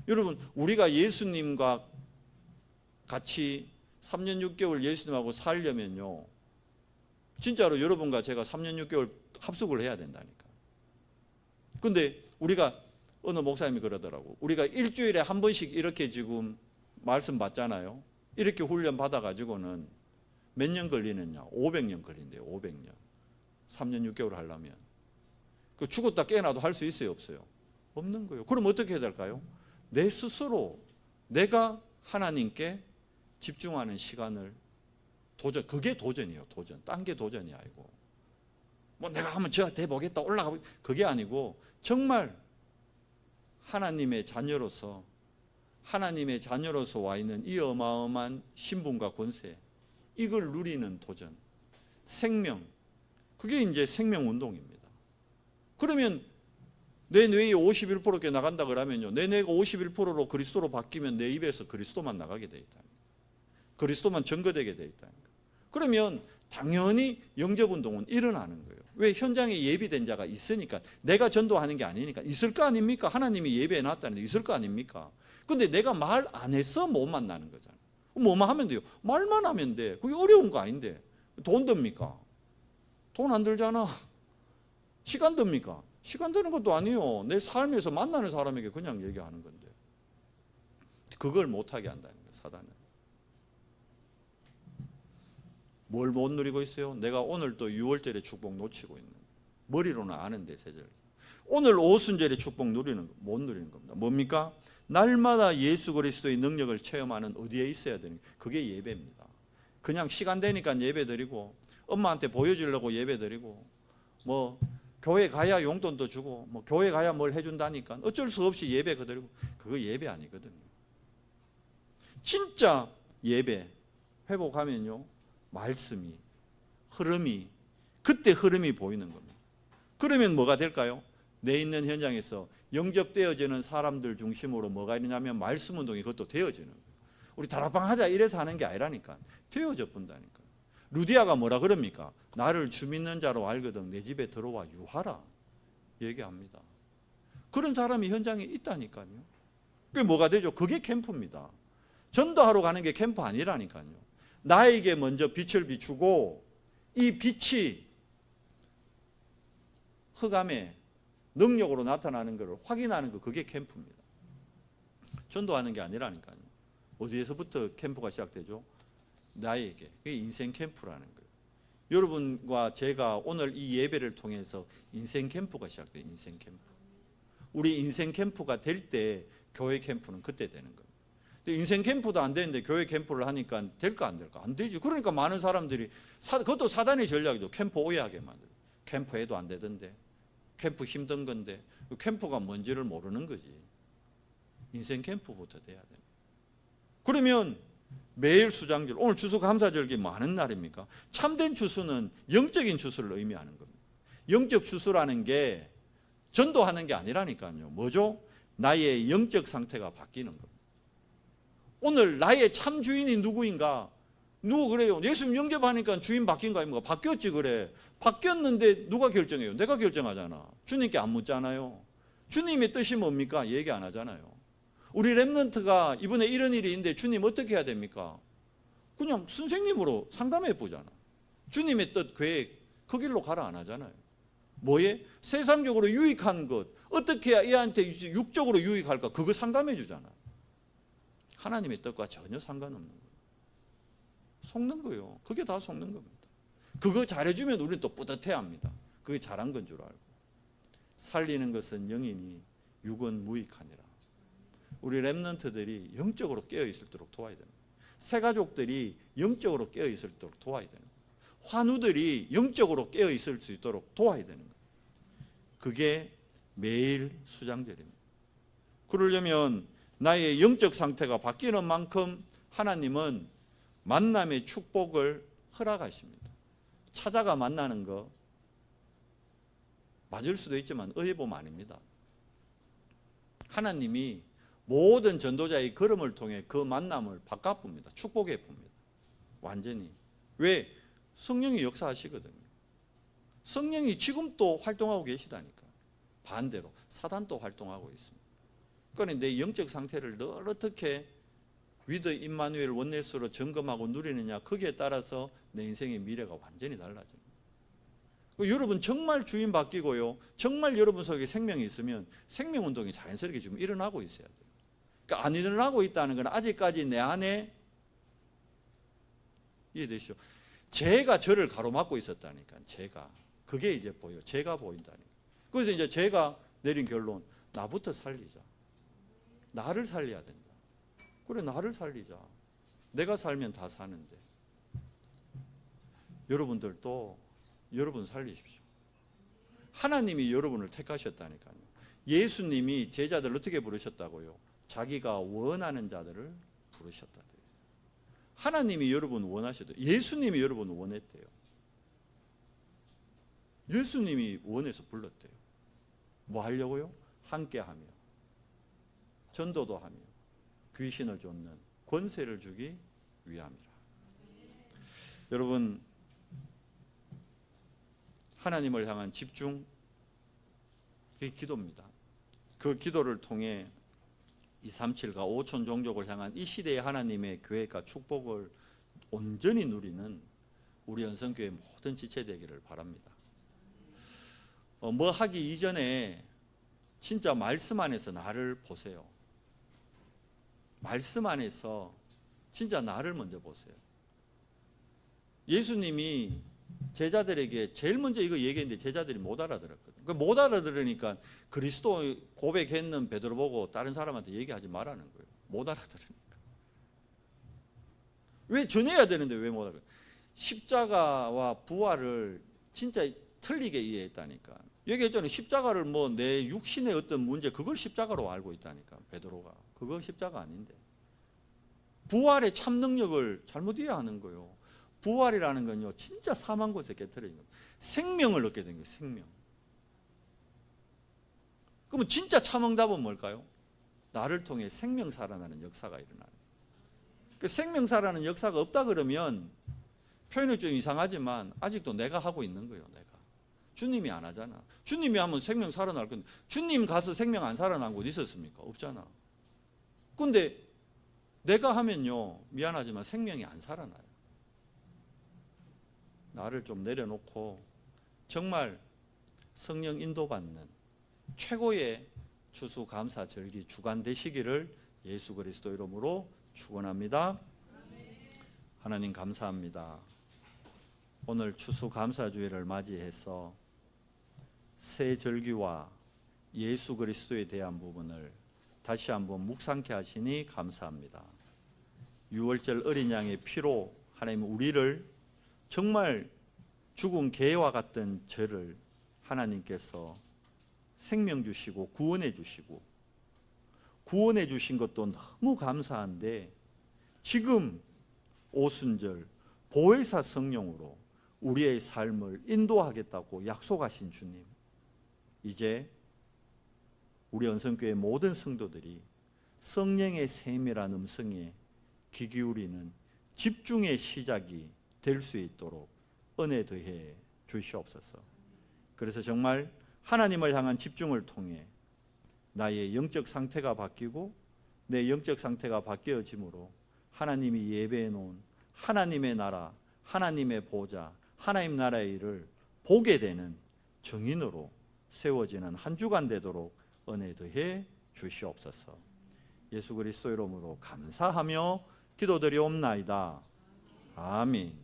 여러분 우리가 예수님과 같이 3년 6개월 예수님하고 살려면요, 진짜로 여러분과 제가 3년 6개월 합숙을 해야 된다니까. 근데 우리가 어느 목사님이 그러더라고. 우리가 일주일에 한 번씩 이렇게 지금 말씀 받잖아요. 이렇게 훈련 받아가지고는 몇 년 걸리느냐? 500년 걸린대요. 500년. 3년 6개월 하려면. 그 죽었다 깨어나도 할 수 있어요? 없어요? 없는 거예요. 그럼 어떻게 해야 될까요? 내 스스로 내가 하나님께 집중하는 시간을 도전, 그게 도전이에요. 도전. 딴 게 도전이 아니고 뭐 내가 한번 저 돼보겠다 올라가고, 그게 아니고 정말 하나님의 자녀로서 와 있는 이 어마어마한 신분과 권세, 이걸 누리는 도전, 생명, 그게 이제 생명운동입니다. 그러면 내 뇌에 51%게 나간다 그러면요, 내 뇌가 51%로 그리스도로 바뀌면 내 입에서 그리스도만 나가게 돼 있다. 그리스도만 증거되게 돼 있다. 그러면 당연히 영접운동은 일어나는 거예요. 왜? 현장에 예비된 자가 있으니까. 내가 전도하는 게 아니니까. 있을 거 아닙니까? 하나님이 예배해 놨다는데 있을 거 아닙니까? 근데 내가 말 안 해서 못 만나는 거잖아요. 뭐만 하면 돼요? 말만 하면 돼. 그게 어려운 거 아닌데 돈 듭니까? 돈 안 들잖아. 시간 듭니까? 시간 드는 것도 아니에요. 내 삶에서 만나는 사람에게 그냥 얘기하는 건데. 그걸 못하게 한다는 거예요, 사단은. 뭘 못 누리고 있어요? 내가 오늘 또 6월절의 축복 놓치고 있는 거예요. 머리로는 아는데 세절. 오늘 오순절의 축복 누리는 거, 못 누리는 겁니다. 뭡니까? 날마다 예수 그리스도의 능력을 체험하는 어디에 있어야 되는 거예요? 그게 예배입니다. 그냥 시간 되니까 예배 드리고 엄마한테 보여주려고 예배 드리고 뭐 교회 가야 용돈도 주고 뭐 교회 가야 뭘 해준다니까 어쩔 수 없이 예배 드리고 그거 예배 아니거든요. 진짜 예배 회복하면요, 말씀이 흐름이 그때 흐름이 보이는 겁니다. 그러면 뭐가 될까요? 내 있는 현장에서 영접되어지는 사람들 중심으로 뭐가 있냐면 말씀 운동이 그것도 되어지는 거예요. 우리 다락방 하자 이래서 하는 게 아니라니까. 되어져 본다니까. 루디아가 뭐라 그럽니까? 나를 주 믿는 자로 알거든 내 집에 들어와 유하라 얘기합니다. 그런 사람이 현장에 있다니까요. 그게 뭐가 되죠? 그게 캠프입니다. 전도하러 가는 게 캠프 아니라니까요. 나에게 먼저 빛을 비추고 이 빛이 흑암에 능력으로 나타나는 것을 확인하는 거, 그게 캠프입니다. 전도하는 게 아니라니까요. 어디에서부터 캠프가 시작되죠? 나에게. 그게 인생 캠프라는 거예요. 여러분과 제가 오늘 이 예배를 통해서 인생 캠프가 시작돼요. 인생 캠프. 우리 인생 캠프가 될 때 교회 캠프는 그때 되는 거예요. 근데 인생 캠프도 안 되는데 교회 캠프를 하니까 될까 안 될까? 안 되지. 그러니까 많은 사람들이 그것도 사단의 전략이죠. 캠프 오해하게 만들어. 캠프해도 안 되던데. 캠프 힘든 건데. 캠프가 뭔지를 모르는 거지. 인생 캠프부터 돼야 돼. 그러면 매일 수장절, 오늘 추수감사절기 많은 날입니까? 참된 추수는 영적인 추수를 의미하는 겁니다. 영적 추수라는 게 전도하는 게 아니라니까요. 뭐죠? 나의 영적 상태가 바뀌는 겁니다. 오늘 나의 참 주인이 누구인가? 누구 그래요? 예수님 영접하니까 주인 바뀐 거 아닙니까? 바뀌었지 그래. 바뀌었는데 누가 결정해요? 내가 결정하잖아. 주님께 안 묻잖아요. 주님의 뜻이 뭡니까? 얘기 안 하잖아요. 우리 렘넌트가 이번에 이런 일이 있는데 주님 어떻게 해야 됩니까? 그냥 선생님으로 상담해 보잖아. 주님의 뜻, 계획, 그 길로 가라 안 하잖아요. 뭐에? 세상적으로 유익한 것, 어떻게 해야 얘한테 육적으로 유익할까? 그거 상담해 주잖아. 하나님의 뜻과 전혀 상관없는 거예요. 속는 거예요. 그게 다 속는 겁니다. 그거 잘해주면 우리는 또 뿌듯해합니다. 그게 잘한 건 줄 알고. 살리는 것은 영이니 육은 무익하니라. 우리 렘넌트들이 영적으로 깨어있을도록 도와야 됩니다. 새가족들이 영적으로 깨어있을도록 도와야 됩니다. 환우들이 영적으로 깨어있을 수 있도록 도와야 되는 거예요. 그게 매일 수장절입니다. 그러려면 나의 영적 상태가 바뀌는 만큼 하나님은 만남의 축복을 허락하십니다. 찾아가 만나는 거 맞을 수도 있지만 의해봄 아닙니다. 하나님이 모든 전도자의 걸음을 통해 그 만남을 바꿔봅니다. 축복해 봅니다. 완전히. 왜? 성령이 역사하시거든요. 성령이 지금도 활동하고 계시다니까. 반대로 사단도 활동하고 있습니다. 그러니까 내 영적 상태를 늘 어떻게 위드 임마누엘 원네스로 점검하고 누리느냐, 거기에 따라서 내 인생의 미래가 완전히 달라집니다. 여러분 정말 주인 바뀌고요, 정말 여러분 속에 생명이 있으면 생명운동이 자연스럽게 지금 일어나고 있어야 돼요. 그러니까 안 일어나고 있다는 건 아직까지 내 안에, 이해되시죠? 죄가 저를 가로막고 있었다니까. 죄가, 그게 이제 보여. 죄가 보인다니까. 그래서 이제 죄가 내린 결론, 나부터 살리자. 나를 살려야 된다. 그래, 나를 살리자. 내가 살면 다 사는데. 여러분들도 여러분 살리십시오. 하나님이 여러분을 택하셨다니까요. 예수님이 제자들 어떻게 부르셨다고요? 자기가 원하는 자들을 부르셨다. 하나님이 여러분 원하셨대요. 예수님이 여러분 원했대요. 예수님이 원해서 불렀대요. 뭐 하려고요? 함께하며 전도도 하며 귀신을 쫓는 권세를 주기 위함이라. 여러분, 하나님을 향한 집중, 그게 기도입니다. 그 기도를 통해 237과 5천 종족을 향한 이 시대의 하나님의 교회가 축복을 온전히 누리는 우리 연성교회 모든 지체되기를 바랍니다. 뭐 하기 이전에 진짜 말씀 안에서 나를 보세요. 말씀 안에서 진짜 나를 먼저 보세요. 예수님이 제자들에게 제일 먼저 이거 얘기했는데 제자들이 못 알아들었거든요. 못 알아들으니까 그리스도 고백했는 베드로 보고 다른 사람한테 얘기하지 말라는 거예요. 못 알아들으니까. 왜 전해야 되는데 왜 못 알아들어요? 십자가와 부활을 진짜 틀리게 이해했다니까. 얘기했잖아요. 십자가를 뭐 내 육신의 어떤 문제, 그걸 십자가로 알고 있다니까, 베드로가. 그거 십자가 아닌데. 부활의 참 능력을 잘못 이해하는 거예요. 부활이라는 건요, 진짜 사망 곳에 깨트리는 거예요. 생명을 얻게 된 거예요, 생명. 그러면 진짜 참 응답은 뭘까요? 나를 통해 생명 살아나는 역사가 일어나는. 그 생명 살아나는 역사가 없다 그러면 표현이 좀 이상하지만 아직도 내가 하고 있는 거예요, 내가. 주님이 안 하잖아. 주님이 하면 생명 살아날 건데, 주님 가서 생명 안 살아난 곳 있었습니까? 없잖아. 근데 내가 하면요, 미안하지만 생명이 안 살아나요. 나를 좀 내려놓고 정말 성령 인도받는 최고의 추수감사절기 주간 되시기를 예수 그리스도 이름으로 축원합니다. 하나님 감사합니다. 오늘 추수감사주일을 맞이해서 새 절기와 예수 그리스도에 대한 부분을 다시 한번 묵상케 하시니 감사합니다. 유월절 어린 양의 피로 하나님 우리를 정말 죽은 개와 같던 저를 하나님께서 생명 주시고 구원해 주시고, 구원해 주신 것도 너무 감사한데 지금 오순절 보혜사 성령으로 우리의 삶을 인도하겠다고 약속하신 주님, 이제 우리 연성교회 모든 성도들이 성령의 세밀한 음성에 귀 기울이는 집중의 시작이 될 수 있도록 은혜 더해 주시옵소서. 그래서 정말 하나님을 향한 집중을 통해 나의 영적 상태가 바뀌고 내 영적 상태가 바뀌어짐으로 하나님이 예배해 놓은 하나님의 나라, 하나님의 보좌, 하나님 나라의 일을 보게 되는 증인으로 세워지는 한 주간 되도록 은혜 더해 주시옵소서. 예수 그리스도 이름으로 감사하며 기도드리옵나이다. 아멘.